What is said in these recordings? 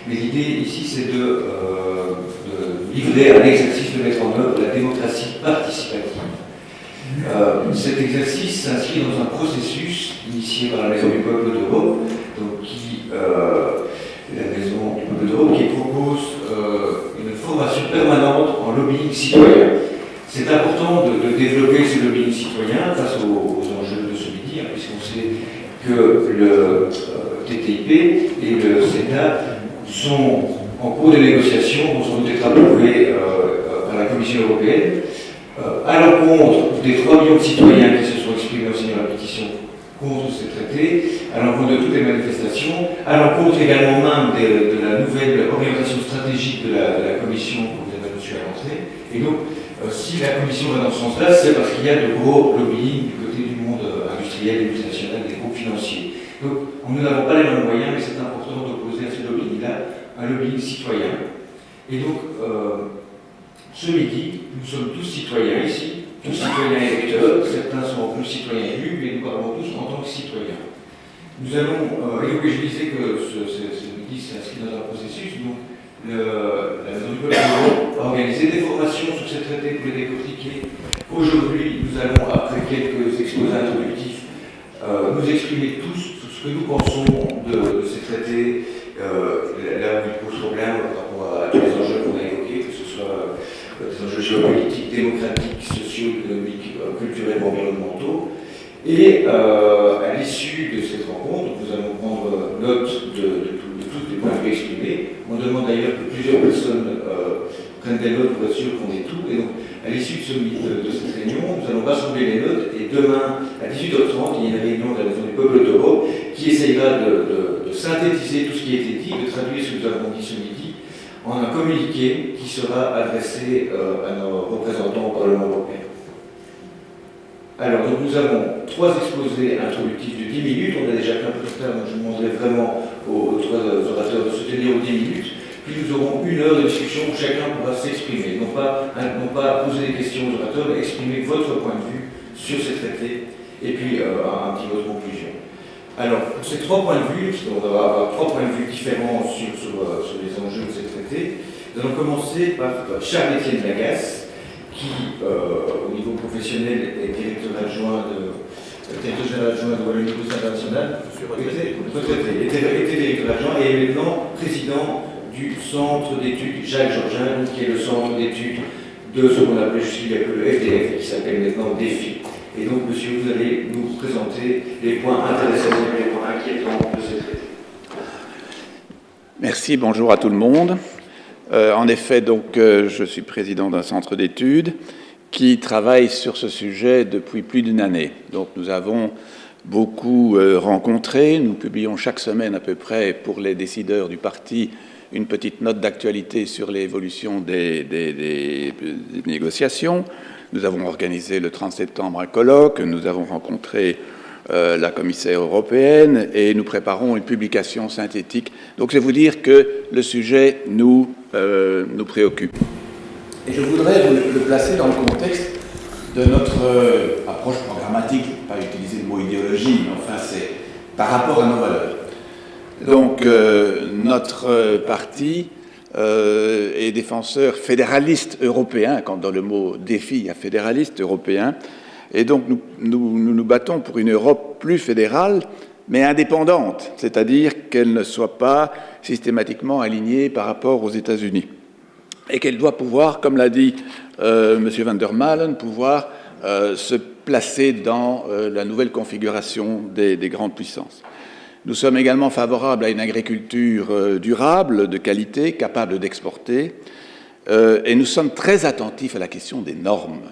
Mais l'idée ici, c'est de livrer un exercice de mettre en œuvre la démocratie participative. Cet exercice s'inscrit dans un processus initié par la Maison du Peuple d'Europe, la Maison du Peuple d'Europe, qui propose une formation permanente en lobbying citoyen. C'est important de développer ce lobbying citoyen face aux enjeux de ce midi, puisqu'on sait que le TTIP et le CETA sont en cours de négociation, vont sans doute être approuvés par la Commission européenne, à l'encontre des 3 millions de citoyens qui se sont exprimés aussi dans la pétition contre ces traités, à l'encontre de toutes les manifestations, à l'encontre également même de la nouvelle orientation stratégique de la Commission que vous avez reçue à l'entrée. Et donc, si la Commission va dans ce sens-là, c'est parce qu'il y a de gros lobbying du côté du monde industriel et multinational, des groupes financiers. Donc, nous n'avons pas les mêmes moyens, mais c'est important d'opposer à ce lobbying-là un lobbying citoyen. Et donc, ce midi, nous sommes tous citoyens ici, tous citoyens électeurs, certains sont en plus citoyens élus, mais nous parlons tous en tant que citoyens. Nous allons, et donc je disais que ce midi s'inscrit dans un processus, donc la Maison du Peuple a organisé des formations sur ces traités pour les décortiquer. Aujourd'hui, nous allons, après quelques exposés introductifs, nous exprimer tous sur ce que nous pensons de ces traités, là où ils posent problème par rapport à tous les enjeux qu'on a évoqués, que ce soit des enjeux géopolitiques, démocratiques, sociaux, économiques, culturels, environnementaux. Et à l'issue de cette rencontre, nous allons prendre note de tous les points de vue exprimés. On demande d'ailleurs que plusieurs personnes prennent des notes pour être sûr qu'on ait tout. Et donc, à l'issue de cette réunion, nous allons rassembler les notes. Et demain, à 18h30, il y a une réunion de la Maison du Peuple d'Europe qui essayera de synthétiser tout ce qui a été dit, de traduire ce que nous avons dit ce midi en un communiqué qui sera adressé à nos représentants au Parlement européen. Alors, donc nous avons 3 exposés introductifs de 10 minutes. On a déjà fait un peu de retard, donc je demanderai vraiment aux 3 orateurs de se tenir aux 10 minutes. Puis nous aurons 1 heure de discussion où chacun pourra s'exprimer. Non pas poser des questions aux orateurs, mais exprimer votre point de vue sur ces traités. Et puis un petit mot de conclusion. Alors, pour ces 3 points de vue, on va avoir 3 points de vue différents sur les enjeux de ces traités. Nous allons commencer par Charles-Étienne Lagasse, qui, au niveau professionnel, est directeur général adjoint de Wallonie-Bruxelles International, était directeur adjoint et est maintenant président du centre d'études Jacques Georgin, qui est le centre d'études de ce qu'on appelait jusqu'il y a peu le FDF, qui s'appelle maintenant DEFI. Et donc, monsieur, vous allez nous présenter les points intéressants et les points inquiétants de ces traités. Merci, bonjour à tout le monde. En effet, donc, je suis président d'un centre d'études qui travaille sur ce sujet depuis plus d'1 année. Donc, nous avons beaucoup rencontré. Nous publions chaque semaine à peu près pour les décideurs du parti une petite note d'actualité sur l'évolution des négociations. Nous avons organisé le 30 septembre un colloque. Nous avons rencontré la commissaire européenne et nous préparons une publication synthétique. Donc, je vais vous dire que le sujet nous préoccupe. Et je voudrais le placer dans le contexte de notre approche programmatique, pas utiliser le mot idéologie, mais enfin c'est par rapport à nos valeurs. Donc notre parti est défenseur fédéraliste européen, quand dans le mot défi il y a fédéraliste européen, et donc nous battons pour une Europe plus fédérale, mais indépendante, c'est-à-dire qu'elle ne soit pas systématiquement alignée par rapport aux États-Unis. Et qu'elle doit pouvoir, comme l'a dit M. Van der Malen, pouvoir se placer dans la nouvelle configuration des grandes puissances. Nous sommes également favorables à une agriculture durable, de qualité, capable d'exporter, et nous sommes très attentifs à la question des normes.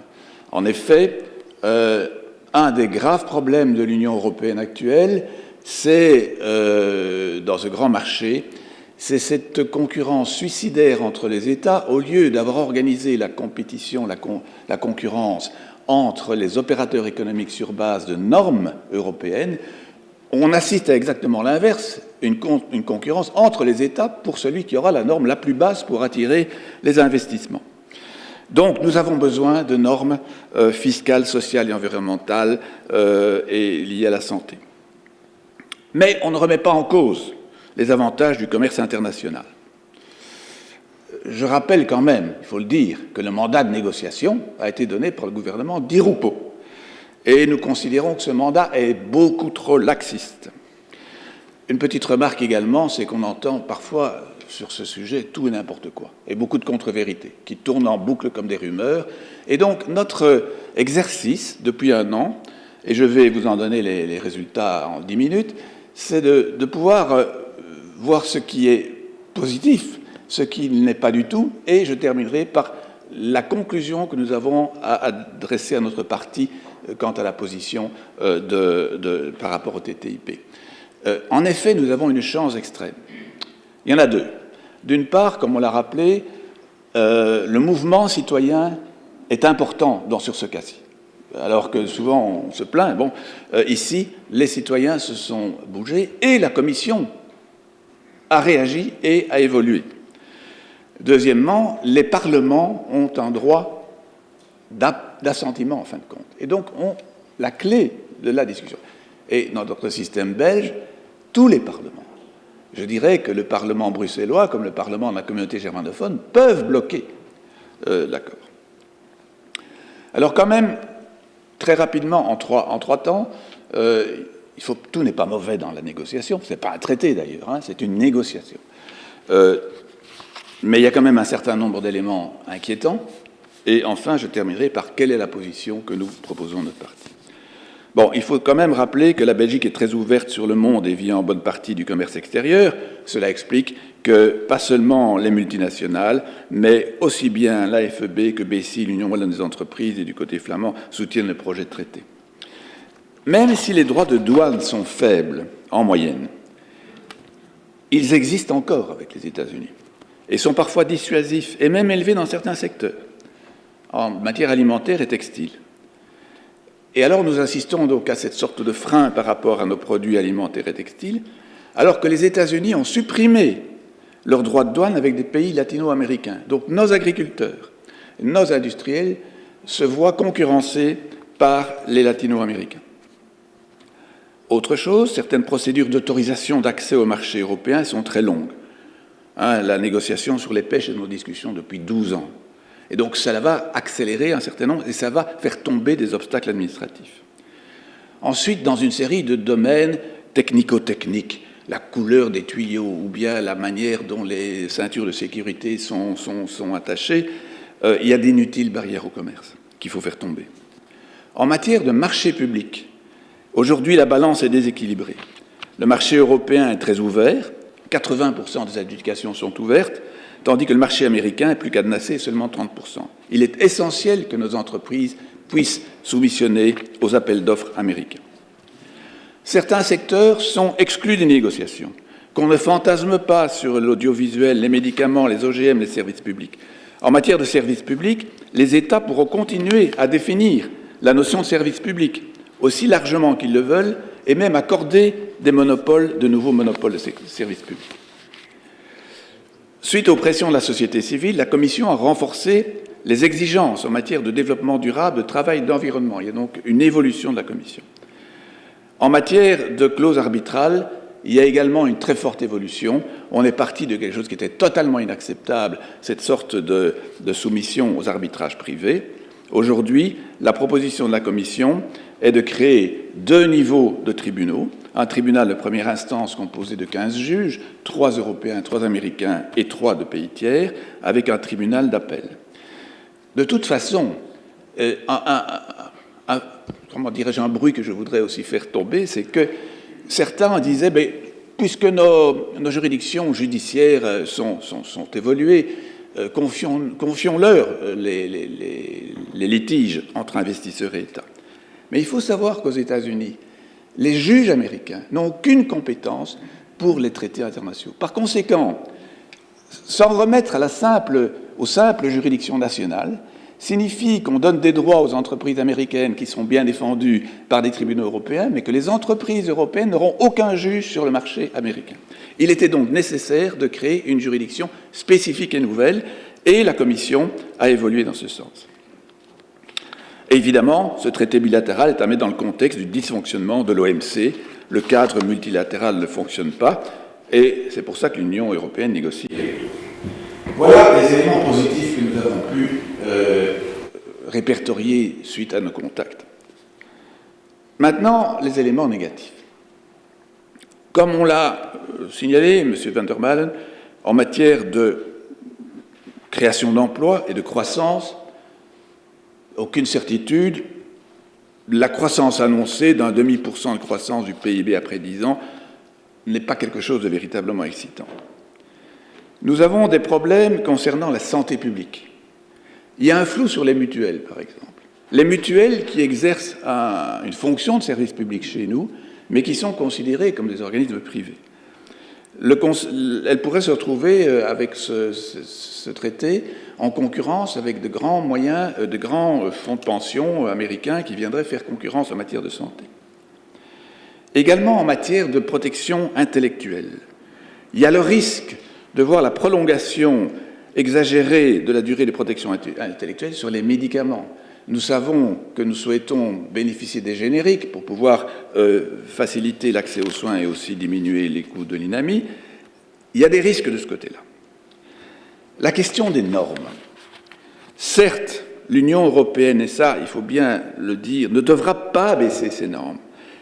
En effet, un des graves problèmes de l'Union européenne actuelle, c'est, dans ce grand marché, c'est cette concurrence suicidaire entre les États. Au lieu d'avoir organisé la compétition, la concurrence entre les opérateurs économiques sur base de normes européennes, on assiste à exactement l'inverse, une concurrence entre les États pour celui qui aura la norme la plus basse pour attirer les investissements. Donc, nous avons besoin de normes fiscales, sociales et environnementales et liées à la santé. Mais on ne remet pas en cause les avantages du commerce international. je rappelle quand même, il faut le dire, que le mandat de négociation a été donné par le gouvernement Di Rupo. Et nous considérons que ce mandat est beaucoup trop laxiste. Une petite remarque également, c'est qu'on entend parfois sur ce sujet tout et n'importe quoi, et beaucoup de contre-vérités, qui tournent en boucle comme des rumeurs. Et donc notre exercice, depuis un an, et je vais vous en donner les résultats en 10 minutes, c'est de pouvoir voir ce qui est positif, ce qui n'est pas du tout, et je terminerai par la conclusion que nous avons à adresser à notre parti quant à la position par rapport au TTIP. En effet, nous avons une chance extrême. Il y en a deux. D'une part, comme on l'a rappelé, le mouvement citoyen est important sur ce cas-ci. Alors que souvent on se plaint, ici, les citoyens se sont bougés et la Commission a réagi et a évolué. Deuxièmement, les parlements ont un droit d'assentiment, en fin de compte, et donc ont la clé de la discussion. Et dans notre système belge, tous les parlements, je dirais que le Parlement bruxellois, comme le Parlement de la communauté germanophone, peuvent bloquer l'accord. Alors quand même, très rapidement, en trois temps, tout n'est pas mauvais dans la négociation, ce n'est pas un traité d'ailleurs, c'est une négociation. Mais il y a quand même un certain nombre d'éléments inquiétants. Et enfin, je terminerai par quelle est la position que nous proposons à notre parti. Bon, il faut quand même rappeler que la Belgique est très ouverte sur le monde et vit en bonne partie du commerce extérieur. Cela explique que pas seulement les multinationales, mais aussi bien l'AFEB que BCI, l'Union wallonne des entreprises, et du côté flamand, soutiennent le projet de traité. Même si les droits de douane sont faibles, en moyenne, ils existent encore avec les États-Unis et sont parfois dissuasifs et même élevés dans certains secteurs, en matière alimentaire et textile. Et alors nous assistons donc à cette sorte de frein par rapport à nos produits alimentaires et textiles, alors que les États-Unis ont supprimé leurs droits de douane avec des pays latino-américains. Donc nos agriculteurs, nos industriels se voient concurrencés par les latino-américains. Autre chose, certaines procédures d'autorisation d'accès au marché européen sont très longues. La négociation sur les pêches est nos discussions depuis 12 ans. Et donc ça va accélérer un certain nombre et ça va faire tomber des obstacles administratifs. Ensuite, dans une série de domaines technico-techniques, la couleur des tuyaux ou bien la manière dont les ceintures de sécurité sont attachées, il y a d'inutiles barrières au commerce qu'il faut faire tomber. En matière de marché public, aujourd'hui la balance est déséquilibrée. Le marché européen est très ouvert, 80% des adjudications sont ouvertes, tandis que le marché américain est plus cadenassé, seulement 30%. Il est essentiel que nos entreprises puissent soumissionner aux appels d'offres américains. Certains secteurs sont exclus des négociations, qu'on ne fantasme pas sur l'audiovisuel, les médicaments, les OGM, les services publics. En matière de services publics, les États pourront continuer à définir la notion de service public aussi largement qu'ils le veulent et même accorder des monopoles, de nouveaux monopoles de services publics. Suite aux pressions de la société civile, la Commission a renforcé les exigences en matière de développement durable, de travail et d'environnement. Il y a donc une évolution de la Commission. En matière de clauses arbitrales, il y a également une très forte évolution. On est parti de quelque chose qui était totalement inacceptable, cette sorte de soumission aux arbitrages privés. Aujourd'hui, la proposition de la Commission est de créer 2 niveaux de tribunaux. Un tribunal de première instance composé de 15 juges, 3 Européens, 3 Américains et 3 de pays tiers, avec un tribunal d'appel. De toute façon, un bruit que je voudrais aussi faire tomber, c'est que certains disaient, puisque nos juridictions judiciaires sont évoluées, confions-leur les litiges entre investisseurs et États. Mais il faut savoir qu'aux États-Unis, les juges américains n'ont aucune compétence pour les traités internationaux. Par conséquent, s'en remettre aux simples juridictions nationales signifie qu'on donne des droits aux entreprises américaines qui sont bien défendues par des tribunaux européens, mais que les entreprises européennes n'auront aucun juge sur le marché américain. Il était donc nécessaire de créer une juridiction spécifique et nouvelle, et la Commission a évolué dans ce sens. Et évidemment, ce traité bilatéral est à mettre dans le contexte du dysfonctionnement de l'OMC. Le cadre multilatéral ne fonctionne pas, et c'est pour ça que l'Union européenne négocie. Voilà les éléments positifs que nous avons pu répertorier suite à nos contacts. Maintenant, les éléments négatifs. Comme on l'a signalé, M. Van der Malen, en matière de création d'emplois et de croissance, aucune certitude. La croissance annoncée d'un demi% de croissance du PIB après 10 ans n'est pas quelque chose de véritablement excitant. Nous avons des problèmes concernant la santé publique. Il y a un flou sur les mutuelles, par exemple. Les mutuelles qui exercent une fonction de service public chez nous, mais qui sont considérées comme des organismes privés. Elles pourraient se retrouver avec ce traité en concurrence avec de grands moyens, de grands fonds de pension américains qui viendraient faire concurrence en matière de santé. Également en matière de protection intellectuelle. Il y a le risque de voir la prolongation exagérée de la durée de protection intellectuelle sur les médicaments. Nous savons que nous souhaitons bénéficier des génériques pour pouvoir faciliter l'accès aux soins et aussi diminuer les coûts de l'INAMI. Il y a des risques de ce côté-là. La question des normes. Certes, l'Union européenne, et ça, il faut bien le dire, ne devra pas baisser ses normes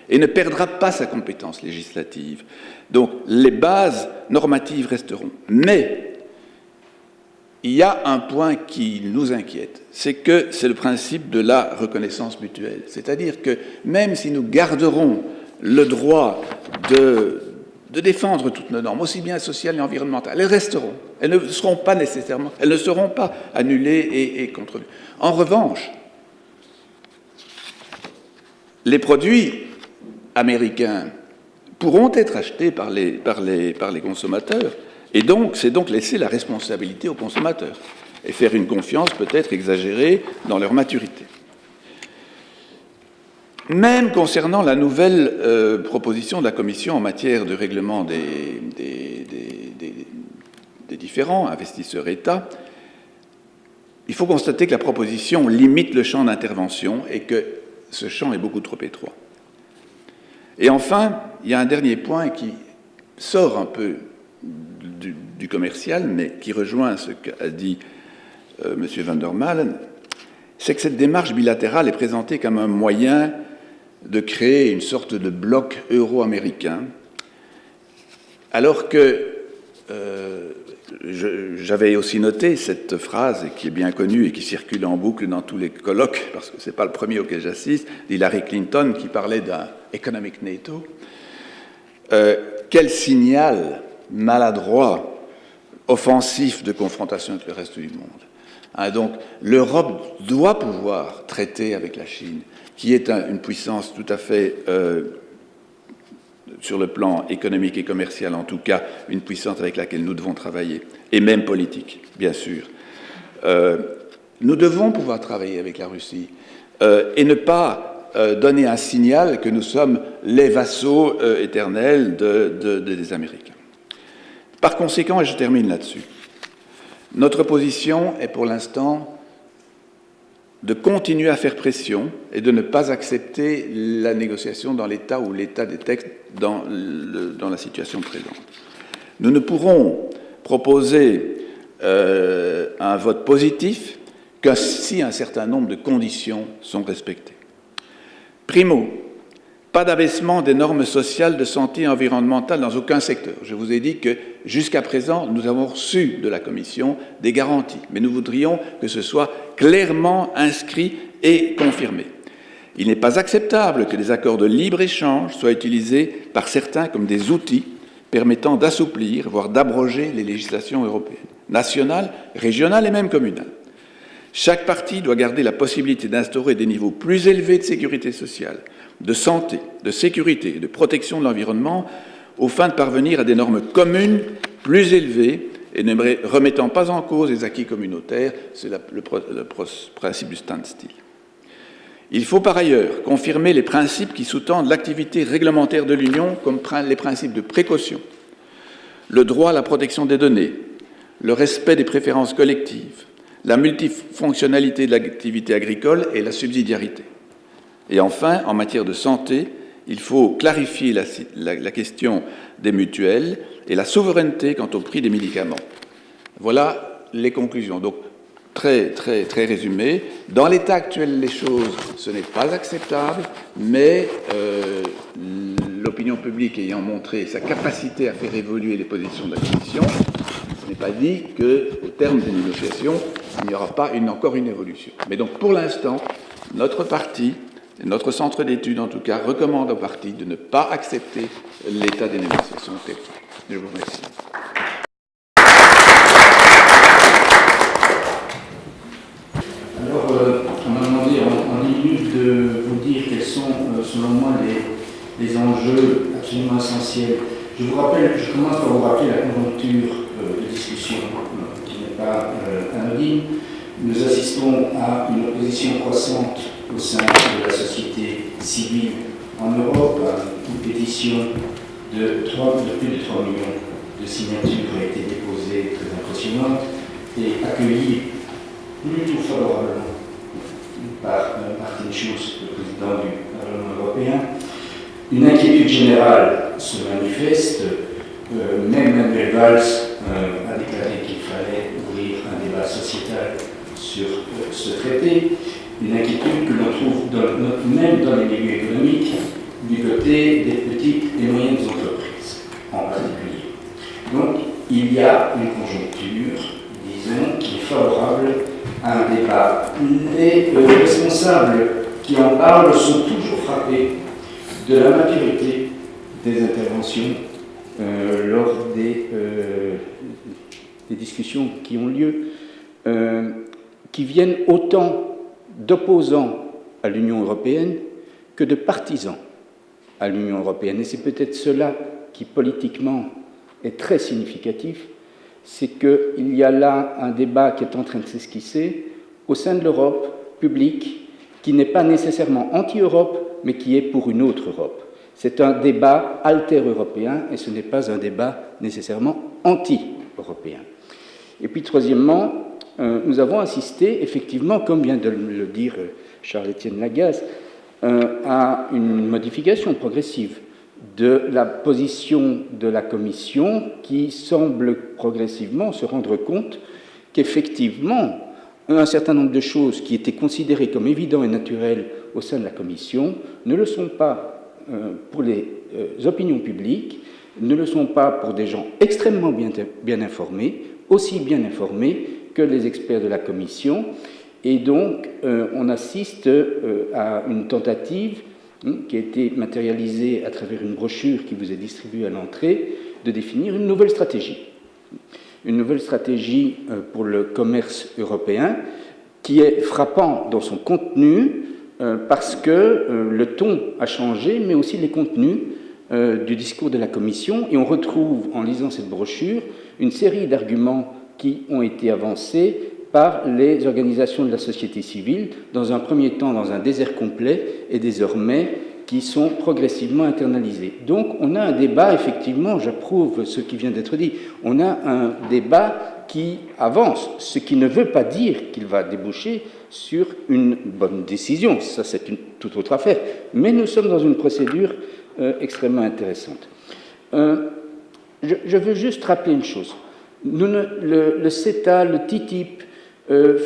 et ne perdra pas sa compétence législative. Donc, les bases normatives resteront. Mais il y a un point qui nous inquiète, c'est que c'est le principe de la reconnaissance mutuelle. C'est-à-dire que même si nous garderons le droit de défendre toutes nos normes, aussi bien sociales et environnementales, elles resteront. Elles ne seront pas nécessairement, elles ne seront pas annulées et contrevenues. En revanche, les produits américains pourront être achetés par les consommateurs. Et donc, c'est donc laisser la responsabilité aux consommateurs et faire une confiance peut-être exagérée dans leur maturité. Même concernant la nouvelle proposition de la Commission en matière de règlement des différends investisseurs-État, il faut constater que la proposition limite le champ d'intervention et que ce champ est beaucoup trop étroit. Et enfin, il y a un dernier point qui sort un peu du commercial, mais qui rejoint ce qu'a dit M. Van der Malen, c'est que cette démarche bilatérale est présentée comme un moyen de créer une sorte de bloc euro-américain, alors que j'avais aussi noté cette phrase qui est bien connue et qui circule en boucle dans tous les colloques, parce que ce n'est pas le premier auquel j'assiste, d'Hillary Clinton qui parlait d'un « economic NATO ». Quel signal maladroit, offensif de confrontation avec le reste du monde. Donc, l'Europe doit pouvoir traiter avec la Chine, qui est une puissance tout à fait, sur le plan économique et commercial en tout cas, une puissance avec laquelle nous devons travailler, et même politique, bien sûr. Nous devons pouvoir travailler avec la Russie et ne pas donner un signal que nous sommes les vassaux éternels des Américains. Par conséquent, et je termine là-dessus, notre position est pour l'instant de continuer à faire pression et de ne pas accepter la négociation dans l'état ou l'état des textes dans la situation présente. Nous ne pourrons proposer un vote positif que si un certain nombre de conditions sont respectées. Primo, pas d'abaissement des normes sociales de santé et environnementale dans aucun secteur. Je vous ai dit que jusqu'à présent, nous avons reçu de la Commission des garanties, mais nous voudrions que ce soit clairement inscrit et confirmé. Il n'est pas acceptable que les accords de libre-échange soient utilisés par certains comme des outils permettant d'assouplir, voire d'abroger les législations européennes, nationales, régionales et même communales. Chaque partie doit garder la possibilité d'instaurer des niveaux plus élevés de sécurité sociale, de santé, de sécurité et de protection de l'environnement, aux fins de parvenir à des normes communes plus élevées et ne remettant pas en cause les acquis communautaires, c'est le principe du standstill. Il faut par ailleurs confirmer les principes qui sous-tendent l'activité réglementaire de l'Union, comme les principes de précaution, le droit à la protection des données, le respect des préférences collectives, la multifonctionnalité de l'activité agricole et la subsidiarité. Et enfin, en matière de santé, il faut clarifier la question des mutuelles et la souveraineté quant au prix des médicaments. Voilà les conclusions. Donc, très résumé. Dans l'état actuel des choses, ce n'est pas acceptable, mais l'opinion publique ayant montré sa capacité à faire évoluer les positions de la Commission, ce n'est pas dit qu'au terme des négociations, il n'y aura pas encore une évolution. Mais donc, pour l'instant, notre parti, notre centre d'études en tout cas, recommande au parti de ne pas accepter l'état des négociations tel quel. Je vous remercie. Alors, on m'a demandé en 10 minutes de vous dire quels sont, selon moi, les enjeux absolument essentiels. Je commence par vous rappeler la conjoncture de discussion, qui n'est pas anodine. Nous assistons à une opposition croissante au sein de la société civile en Europe, à une pétition de plus de 3 millions de signatures a été déposée, très impressionnante, et accueillie plutôt favorablement par Martin Schulz, le président du Parlement européen. Une inquiétude générale se manifeste. Même Manuel Valls a déclaré qu'il fallait ouvrir un débat sociétal sur ce traité. Une inquiétude que l'on trouve même dans les milieux économiques du côté des petites et moyennes entreprises en particulier. Donc il y a une conjoncture, disons, qui est favorable à un débat. Les responsables qui en parlent sont toujours frappés de la maturité des interventions lors des discussions qui ont lieu, qui viennent autant d'opposants à l'Union européenne que de partisans à l'Union européenne. Et c'est peut-être cela qui, politiquement, est très significatif, c'est qu'il y a là un débat qui est en train de s'esquisser au sein de l'Europe publique, qui n'est pas nécessairement anti-Europe, mais qui est pour une autre Europe. C'est un débat alter-européen et ce n'est pas un débat nécessairement anti-européen. Et puis, troisièmement, nous avons assisté, effectivement, comme vient de le dire Charles-Étienne Lagasse, à une modification progressive de la position de la Commission qui semble progressivement se rendre compte qu'effectivement, un certain nombre de choses qui étaient considérées comme évidentes et naturelles au sein de la Commission ne le sont pas pour les opinions publiques, ne le sont pas pour des gens extrêmement bien informés, aussi bien informés que les experts de la Commission. Et donc, on assiste à une tentative qui a été matérialisée à travers une brochure qui vous est distribuée à l'entrée, de définir une nouvelle stratégie. Une nouvelle stratégie pour le commerce européen qui est frappant dans son contenu parce que le ton a changé, mais aussi les contenus du discours de la Commission. Et on retrouve, en lisant cette brochure, une série d'arguments qui ont été avancés par les organisations de la société civile, dans un premier temps dans un désert complet, et désormais qui sont progressivement internalisés. Donc on a un débat, effectivement, j'approuve ce qui vient d'être dit, on a un débat qui avance, ce qui ne veut pas dire qu'il va déboucher sur une bonne décision, ça c'est une toute autre affaire, mais nous sommes dans une procédure extrêmement intéressante. Je veux juste rappeler une chose. Le CETA, le TTIP,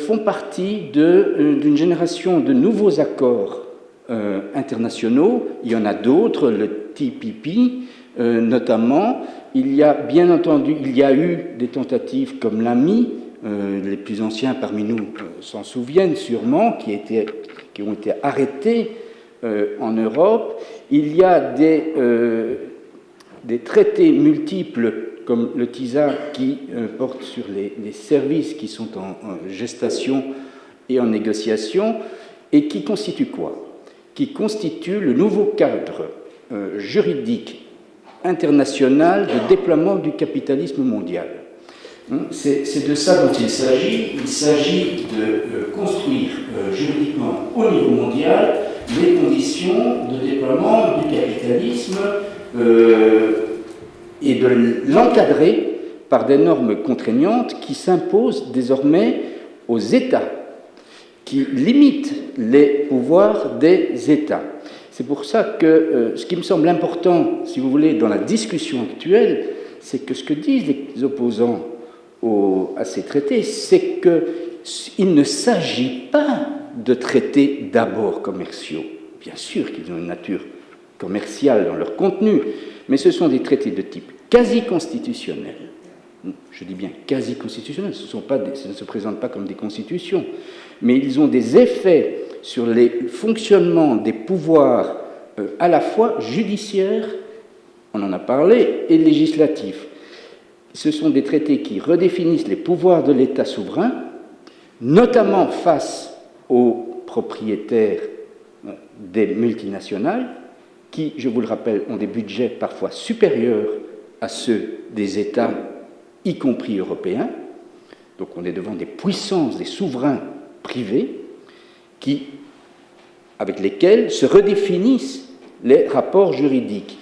font partie d'une génération de nouveaux accords internationaux. Il y en a d'autres, le TPP notamment. Il y a bien entendu, il y a eu des tentatives comme l'AMI, les plus anciens parmi nous s'en souviennent sûrement, qui ont été arrêtés en Europe. Il y a des traités multiples comme le TISA qui porte sur les services qui sont en gestation et en négociation, et qui constitue quoi? Qui constitue le nouveau cadre juridique international de déploiement du capitalisme mondial. C'est de ça dont il s'agit. Il s'agit de construire juridiquement au niveau mondial les conditions de déploiement du capitalisme et de l'encadrer par des normes contraignantes qui s'imposent désormais aux États, qui limitent les pouvoirs des États. C'est pour ça que ce qui me semble important, si vous voulez, dans la discussion actuelle, c'est que ce que disent les opposants au à ces traités, c'est qu'il ne s'agit pas de traités d'abord commerciaux. Bien sûr qu'ils ont une nature commerciale dans leur contenu, mais ce sont des traités de type quasi-constitutionnel. Je dis bien quasi-constitutionnels, ce ne se présentent pas comme des constitutions, mais ils ont des effets sur les fonctionnements des pouvoirs à la fois judiciaires, on en a parlé, et législatifs. Ce sont des traités qui redéfinissent les pouvoirs de l'État souverain, notamment face aux propriétaires des multinationales, qui, je vous le rappelle, ont des budgets parfois supérieurs à ceux des États, y compris européens. Donc on est devant des puissances, des souverains privés, avec lesquels se redéfinissent les rapports juridiques.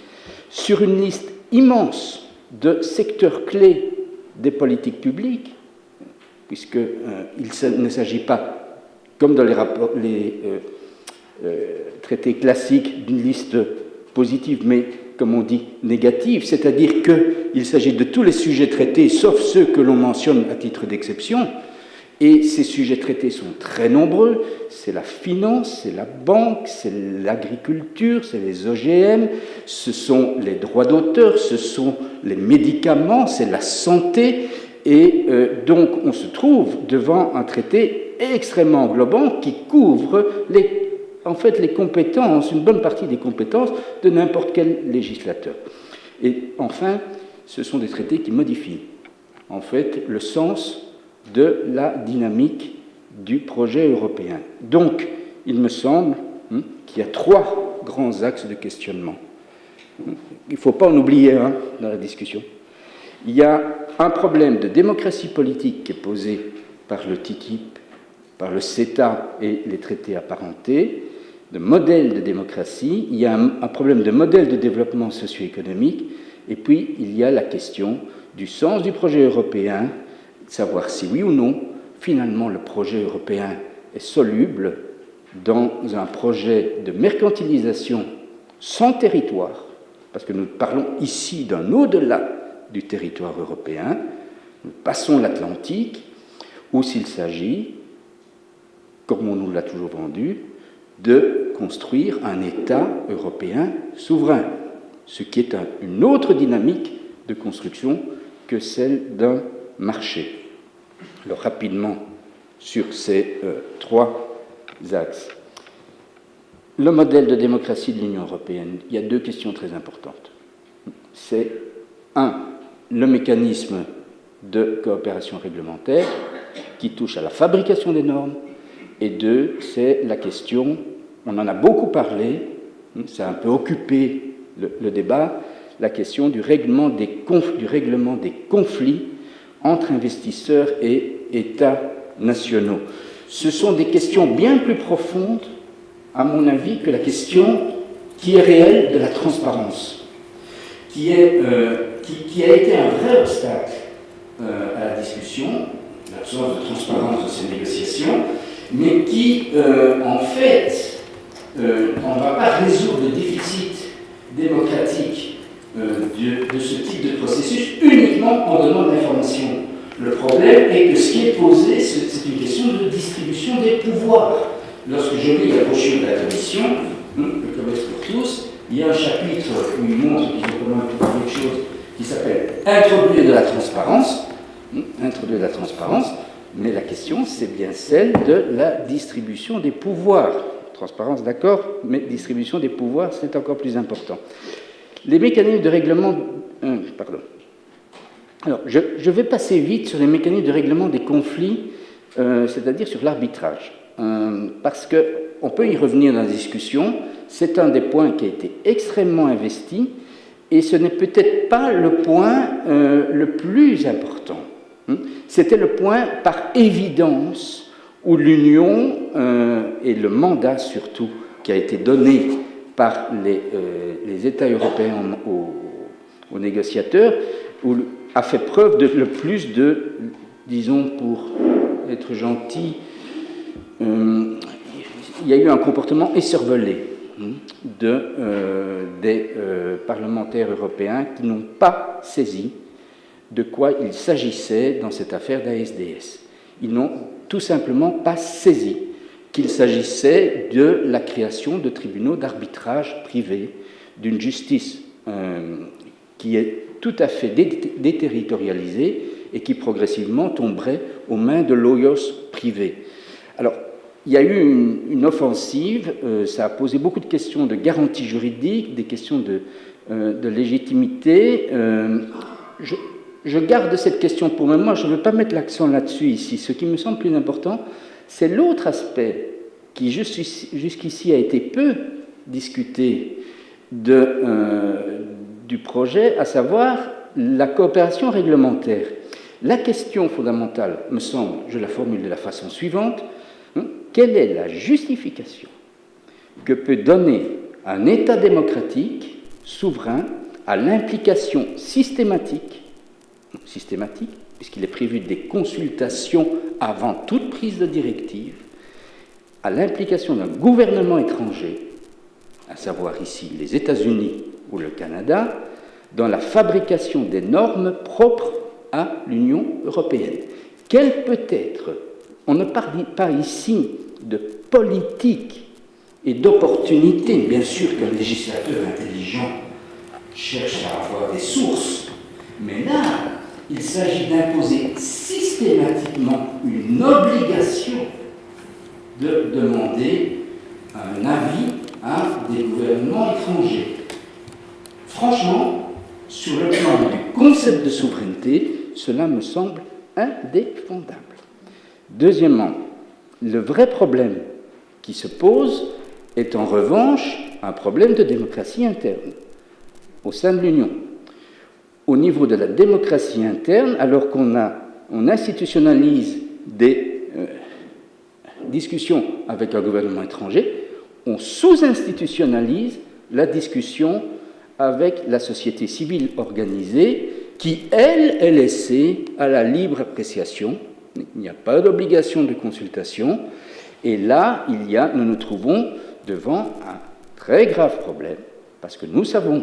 Sur une liste immense de secteurs clés des politiques publiques, puisqu'il ne s'agit pas, comme dans les traités classiques, d'une liste positive, mais comme on dit, négative, c'est-à-dire qu'il s'agit de tous les sujets traités, sauf ceux que l'on mentionne à titre d'exception, et ces sujets traités sont très nombreux, c'est la finance, c'est la banque, c'est l'agriculture, c'est les OGM, ce sont les droits d'auteur, ce sont les médicaments, c'est la santé, et donc on se trouve devant un traité extrêmement englobant qui couvre les compétences, une bonne partie des compétences de n'importe quel législateur. Et enfin, ce sont des traités qui modifient, en fait, le sens de la dynamique du projet européen. Donc, il me semble qu'il y a 3 grands axes de questionnement. Il ne faut pas en oublier un dans la discussion. Il y a un problème de démocratie politique qui est posé par le TTIP, par le CETA et les traités apparentés, de modèle de démocratie, il y a un problème de modèle de développement socio-économique, et puis il y a la question du sens du projet européen, savoir si oui ou non, finalement, le projet européen est soluble dans un projet de mercantilisation sans territoire, parce que nous parlons ici d'un au-delà du territoire européen, nous passons l'Atlantique, ou s'il s'agit, comme on nous l'a toujours vendu, de construire un État européen souverain, ce qui est une autre dynamique de construction que celle d'un marché. Alors rapidement sur ces 3 axes. Le modèle de démocratie de l'Union européenne, il y a 2 questions très importantes. C'est 1, le mécanisme de coopération réglementaire qui touche à la fabrication des normes, et 2, c'est la question, on en a beaucoup parlé, ça a un peu occupé le débat, la question du règlement des conflits entre investisseurs et États nationaux. Ce sont des questions bien plus profondes, à mon avis, que la question qui est réelle de la transparence, qui a été un vrai obstacle à la discussion, l'absence de transparence de ces négociations, mais qui, en fait, on ne va pas résoudre le déficit démocratique de ce type de processus uniquement en donnant de l'information. Le problème est que ce qui est posé, c'est une question de distribution des pouvoirs. Lorsque je lis la brochure de la Commission, le commerce pour tous, il y a un chapitre où il montre qu'il faut quand même quelque chose qui s'appelle « Introduire de la transparence ». Introduire de la transparence, mais la question, c'est bien celle de la distribution des pouvoirs. Transparence, d'accord, mais distribution des pouvoirs, c'est encore plus important. Les mécanismes de règlement... Alors, je vais passer vite sur les mécanismes de règlement des conflits, c'est-à-dire sur l'arbitrage, parce qu'on peut y revenir dans la discussion. C'est un des points qui a été extrêmement investi, et ce n'est peut-être pas le point le plus important. C'était le point par évidence où l'Union et le mandat surtout qui a été donné par les États européens aux négociateurs a fait preuve de le plus de, disons pour être gentil, il y a eu un comportement écervelé des parlementaires européens qui n'ont pas saisi de quoi il s'agissait dans cette affaire d'ASDS. Ils n'ont tout simplement pas saisi qu'il s'agissait de la création de tribunaux d'arbitrage privés, d'une justice qui est tout à fait déterritorialisée et qui progressivement tomberait aux mains de lawyers privés. Alors, il y a eu une offensive, ça a posé beaucoup de questions de garantie juridique, des questions de légitimité. Je garde cette question pour le moment, je ne veux pas mettre l'accent là-dessus ici. Ce qui me semble plus important, c'est l'autre aspect qui jusqu'ici a été peu discuté du projet, à savoir la coopération réglementaire. La question fondamentale, me semble, je la formule de la façon suivante, quelle est la justification que peut donner un État démocratique souverain à l'implication systématique, puisqu'il est prévu des consultations avant toute prise de directive, à l'implication d'un gouvernement étranger, à savoir ici les États-Unis ou le Canada, dans la fabrication des normes propres à l'Union européenne. Quelle peut être, on ne parle pas ici de politique et d'opportunité, bien sûr qu'un législateur intelligent cherche à avoir des sources, mais là, il s'agit d'imposer systématiquement une obligation de demander un avis à des gouvernements étrangers. Franchement, sur le plan du concept de souveraineté, cela me semble indéfendable. Deuxièmement, le vrai problème qui se pose est en revanche un problème de démocratie interne au sein de l'Union. Au niveau de la démocratie interne, alors on institutionnalise des discussions avec un gouvernement étranger, on sous-institutionnalise la discussion avec la société civile organisée qui, elle, est laissée à la libre appréciation. Il n'y a pas d'obligation de consultation. Et là, nous nous trouvons devant un très grave problème, parce que nous savons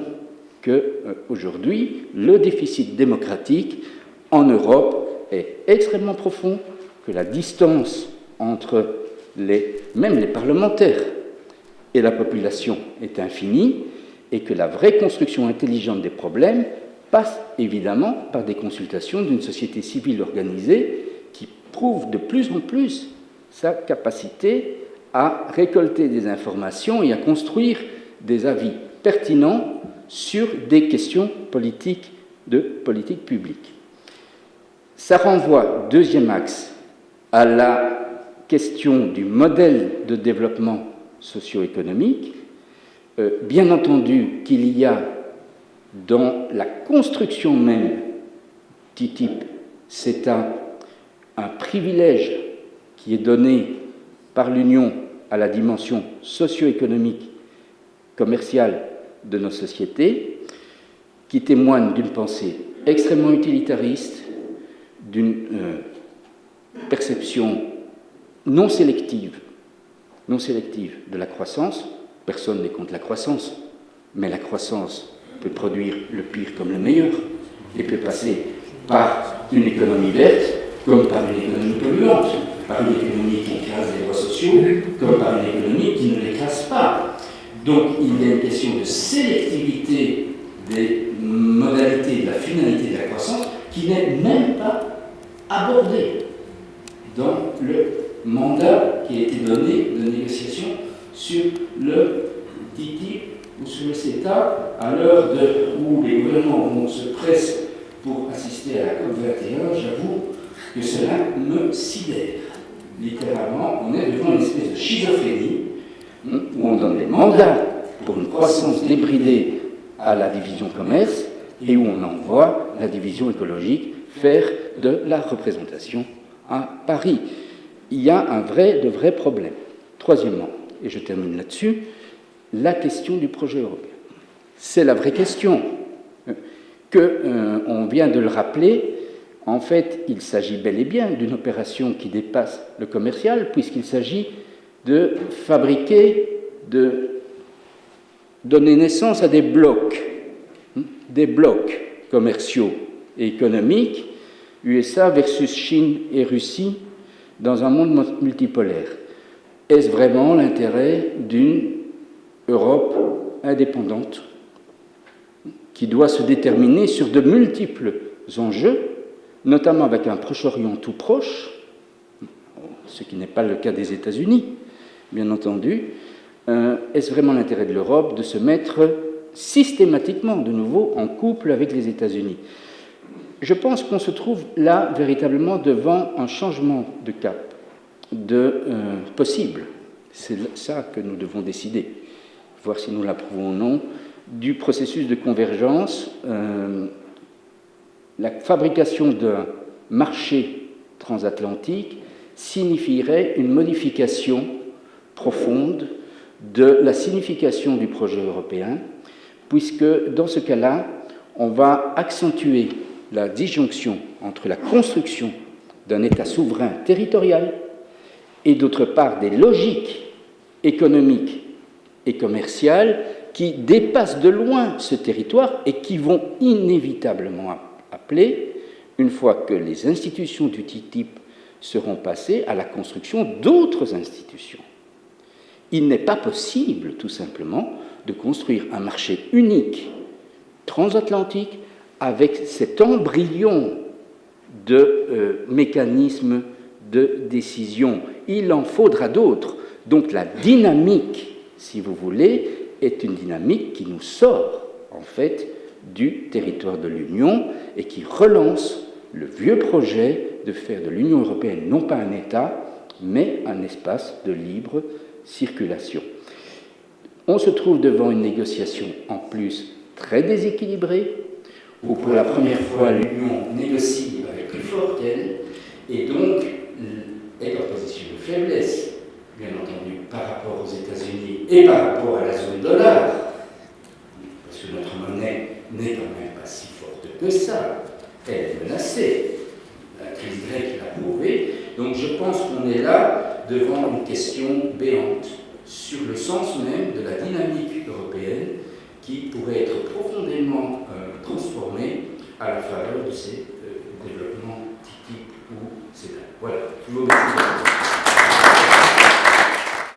qu'aujourd'hui, le déficit démocratique en Europe est extrêmement profond, que la distance entre même les parlementaires et la population est infinie, et que la vraie construction intelligente des problèmes passe évidemment par des consultations d'une société civile organisée qui prouve de plus en plus sa capacité à récolter des informations et à construire des avis pertinents sur des questions politiques de politique publique. Ça renvoie, deuxième axe, à la question du modèle de développement socio-économique. Bien entendu qu'il y a dans la construction même TTIP, c'est un privilège qui est donné par l'Union à la dimension socio-économique, commerciale de nos sociétés, qui témoigne d'une pensée extrêmement utilitariste, d'une perception non sélective de la croissance. Personne n'est contre la croissance, mais la croissance peut produire le pire comme le meilleur et peut passer par une économie verte comme par une économie polluante, par une économie qui écrase les droits sociaux comme par une économie qui ne l'écrase pas. Donc il y a une question de sélectivité des modalités, de la finalité de la croissance qui n'est même pas abordée dans le mandat qui a été donné de négociation sur le TTIP ou sur le CETA, à l'heure où les gouvernements se pressent pour assister à la COP21, j'avoue que cela me sidère. Littéralement, on est devant une espèce de schizophrénie où on donne des mandats pour une croissance débridée à la division commerce et où on envoie la division écologique faire de la représentation à Paris. Il y a de vrais problèmes. Troisièmement, et je termine là-dessus, la question du projet européen. C'est la vraie question. On vient de le rappeler, en fait, il s'agit bel et bien d'une opération qui dépasse le commercial, puisqu'il s'agit de fabriquer, de donner naissance à des blocs commerciaux et économique, USA versus Chine et Russie dans un monde multipolaire. Est-ce vraiment l'intérêt d'une Europe indépendante qui doit se déterminer sur de multiples enjeux, notamment avec un Proche-Orient tout proche, ce qui n'est pas le cas des États-Unis, bien entendu. Est-ce vraiment l'intérêt de l'Europe de se mettre systématiquement, de nouveau, en couple avec les États-Unis? Je pense qu'on se trouve là véritablement devant un changement de cap possible. C'est ça que nous devons décider, voir si nous l'approuvons ou non, du processus de convergence. La fabrication d'un marché transatlantique signifierait une modification profonde de la signification du projet européen, puisque dans ce cas-là, on va accentuer la disjonction entre la construction d'un État souverain territorial et d'autre part des logiques économiques et commerciales qui dépassent de loin ce territoire et qui vont inévitablement appeler, une fois que les institutions du TTIP seront passées, à la construction d'autres institutions. Il n'est pas possible, tout simplement, de construire un marché unique transatlantique avec cet embryon de mécanismes de décision. Il en faudra d'autres. Donc la dynamique, si vous voulez, est une dynamique qui nous sort, en fait, du territoire de l'Union et qui relance le vieux projet de faire de l'Union européenne non pas un État, mais un espace de libre circulation. On se trouve devant une négociation en plus très déséquilibrée, où pour la première fois l'Union négocie avec plus fort qu'elle, et donc est en position de faiblesse, bien entendu, par rapport aux États-Unis et par rapport à la zone dollar, parce que notre monnaie n'est quand même pas si forte que ça, elle est menacée, la crise grecque l'a prouvé, donc je pense qu'on est là devant une question béante sur le sens même de la dynamique européenne qui pourrait être profondément transformée à la faveur de ces développements.